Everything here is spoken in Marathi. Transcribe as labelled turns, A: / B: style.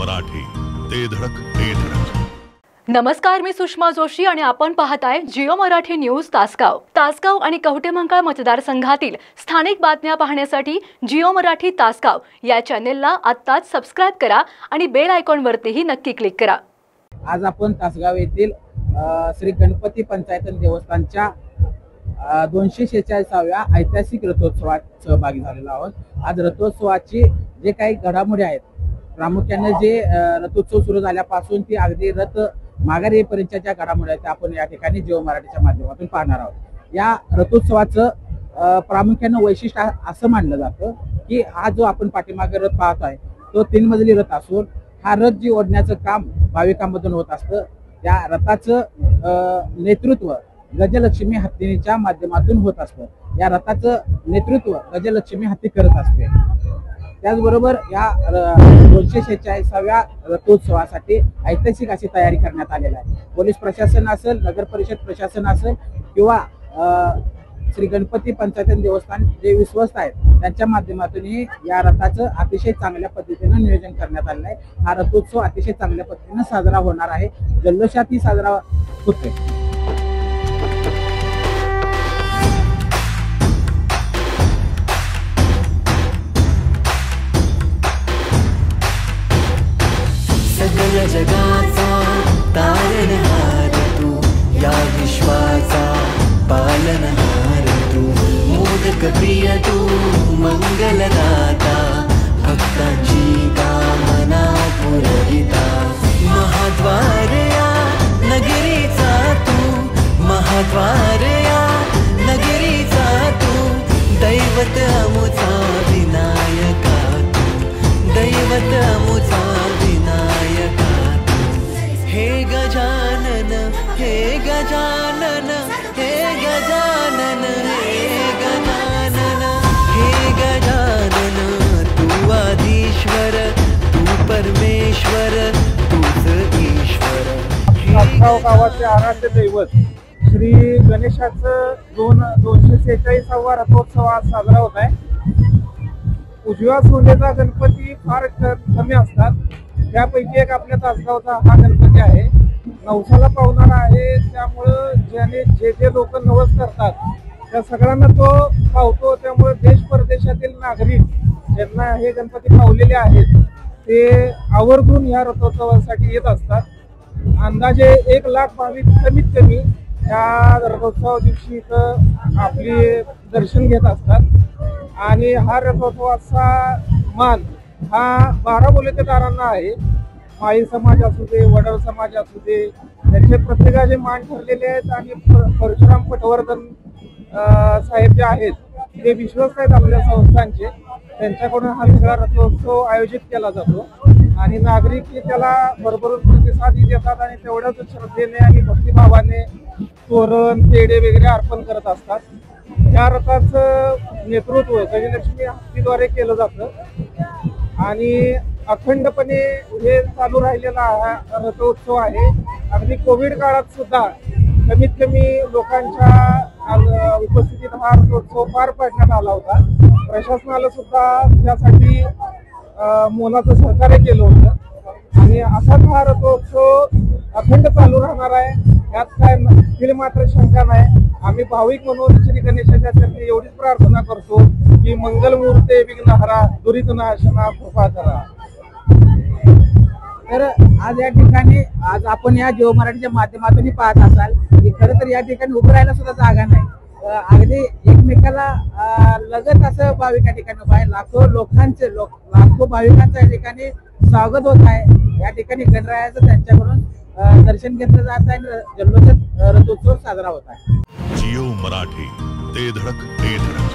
A: मराठी, ते धडक ते धडक.
B: नमस्कार, मी सुषमा जोशी आणि आपण पाहताय जिओ मराठी न्यूज तासगाव. तासगाव आणि कवठेमहांकाळ मतदारसंघातील स्थानिक बातम्या पाहण्यासाठी जिओ मराठी तासगाव या चॅनेलला आत्ताच सबस्क्राइब करा आणि बेल आयकॉनवरतीही नक्की क्लिक करा.
C: आज आपण तासगाव येथील श्री गणपती पंचायत देवस्थानच्या 246व्या ऐतिहासिक रथोत्सवात सहभागी झालेलो आहोत. आज रथोत्सवाची जे काही घडामोडी आहेत, प्रामुख्याने जे रथोत्सव सुरू झाल्यापासून ती अगदी रथ माघारी येईपर्यंतच्या ज्या घडामोडी आहेत त्या आपण या ठिकाणी जिओ मराठीच्या माध्यमातून पाहणार आहोत. या रथोत्सवाचं प्रामुख्याने वैशिष्ट्य असं मानलं जातं की हा जो आपण पाठीमागे रथ पाहत आहे तो 3 मजली रथ असून हा रथ जी ओढण्याचं काम भाविकांमधून होत असतं. त्या रथाचं नेतृत्व गजलक्ष्मी हत्तीच्या माध्यमातून होत असतं. या रथाचं नेतृत्व गजलक्ष्मी हत्ती करत असते. त्याचबरोबर या 246व्या रथोत्सवासाठी ऐतिहासिक अशी तयारी करण्यात आलेली आहे. पोलीस प्रशासन असेल, नगर परिषद प्रशासन असेल किंवा श्री गणपती पंचायत देवस्थान जे विश्वस्त आहेत त्यांच्या माध्यमातूनही या रथाचं अतिशय चांगल्या पद्धतीने नियोजन करण्यात आलेलं आहे. हा रथोत्सव अतिशय चांगल्या पद्धतीने साजरा होणार आहे. जल्लोषातही साजरा होतोय.
D: सगळ्या जगाचा तारणहार तू, या विश्वाचा पालनहार तू, मोदक प्रिय तू, मंगलदाता, भक्तांची कामना पुरविता, महाद्वार या नगरीचा तू, महाद्वार या नगरीचा तू, दैवत अमुचा विनायका तू, दैवत अमुचा विनायका तू. हे गजानन, हे गजानन, हे गजानन, हे गजानन, हे गजानन, तू आधीश्वर, तू परमेश्वर, तूच ईश्वर.
E: तासगाव गावाचे आराध्य दैवत श्री गणेशाचं 246वा रथोत्सव आज साजरा होत आहे. उजव्या सोन्याचा गणपती फार कमी असतात. त्यापैकी एक आपल्या तासगावचा हा गणपती आहे. नवसाला पावणारा आहे. त्यामुळं ज्याने जे लोक नवस करतात त्या सगळ्यांना तो पावतो. त्यामुळे देश परदेशातील नागरिक ज्यांना हे गणपती पावलेले आहेत ते आवर्जून या रथोत्सवासाठी येत असतात. अंदाजे 1 लाख भाविक कमीत कमी या रथोत्सवा दिवशी इथं आपली दर्शन घेत असतात. आणि हा रथोत्सवाचा मान हा 12 बोलतेदारांना आहे. माई समाज असू दे, वडर समाज असू दे, त्यांचे प्रत्येकाचे मान ठरलेले आहेत. आणि परशुराम पटवर्धन साहेब जे आहेत ते विश्वस्त आहेत आपल्या संस्थांचे. त्यांच्याकडून हा सगळा रथोत्सव आयोजित केला जातो आणि नागरिक त्याला भरभरून प्रतिसादही देतात आणि तेवढ्याच श्रद्धेने आणि भक्तिभावाने तोरण, पेढे वगैरे अर्पण करत असतात. या रथाचं नेतृत्व गजलक्ष्मी हत्तीद्वारे केलं जातं आणि अखंडपणे हे चालू राहिलेला हा रथोत्सव आहे. अगदी कोविड काळात सुद्धा कमीत कमी लोकांच्या उपस्थितीत हा रथोत्सव पार पाडण्यात आला होता. प्रशासनाला सुद्धा त्यासाठी मोलाचं सहकार्य केलं होतं आणि असाच हा रथोत्सव अखंड चालू राहणार आहे. यात काय मात्र शंका नाही. आम्ही भाविक म्हणून श्री गणेशाच्या चरणी एवढीच प्रार्थना करतो की मंगलमूर्ते विघ्नहरा, दुरित नाशना कृपा करा.
C: तर आज या ठिकाणी आज आपण या जिओ मराठीच्या माध्यमातून पाहत असाल की खरं तर या ठिकाणी उभं राहायला सुद्धा जागा नाही. अगदी एकमेकाला लगत असं भाविक या ठिकाणी उभं आहे. लाखो भाविकांचं या ठिकाणी स्वागत होत आहे. या ठिकाणी गणरायाचं त्यांच्याकडून दर्शन घेतलं जात आहे आणि जल्लोषात रथोत्सव साजरा होत आहे.
A: जिओ मराठी, ते धडक ते धडक.